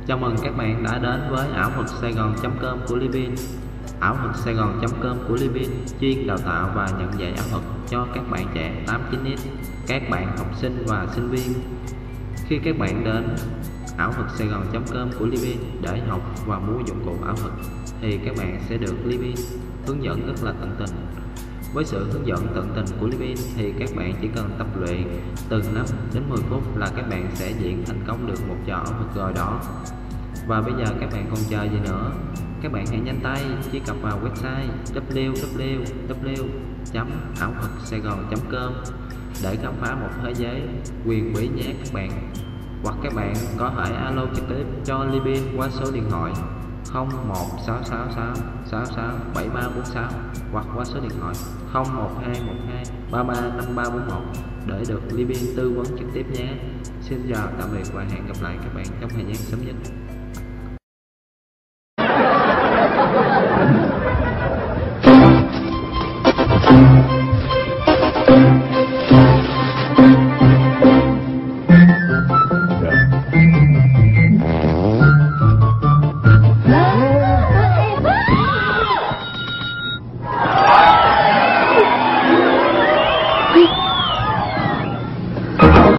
Chào mừng các bạn đã đến với ảo thuật Sài Gòn.com của Livin. Ảo thuật Sài Gòn.com của Livin chuyên đào tạo và nhận dạy ảo thuật cho các bạn trẻ 8-9x, các bạn học sinh và sinh viên. Khi các bạn đến ảo thuật Sài Gòn.com của Livin để học và mua dụng cụ ảo thuật thì các bạn sẽ được Livin hướng dẫn rất là tận tình. Với sự hướng dẫn tận tình của Livin thì các bạn chỉ cần tập luyện từ 5 đến 10 phút là các bạn sẽ diễn thành công được một trò ảo thuật rồi đó. Và bây giờ các bạn còn chờ gì nữa? Các bạn hãy nhanh tay truy cập vào website www.ảo-thuật-sài-gòn.com để khám phá một thế giới quyền bí nhé các bạn. Hoặc các bạn có thể alo trực tiếp cho Livin qua số điện thoại 01666 667346 hoặc qua số điện thoại 01212 335341 để được Livin tư vấn trực tiếp nhé. Xin chào tạm biệt và hẹn gặp lại các bạn trong thời gian sớm nhất.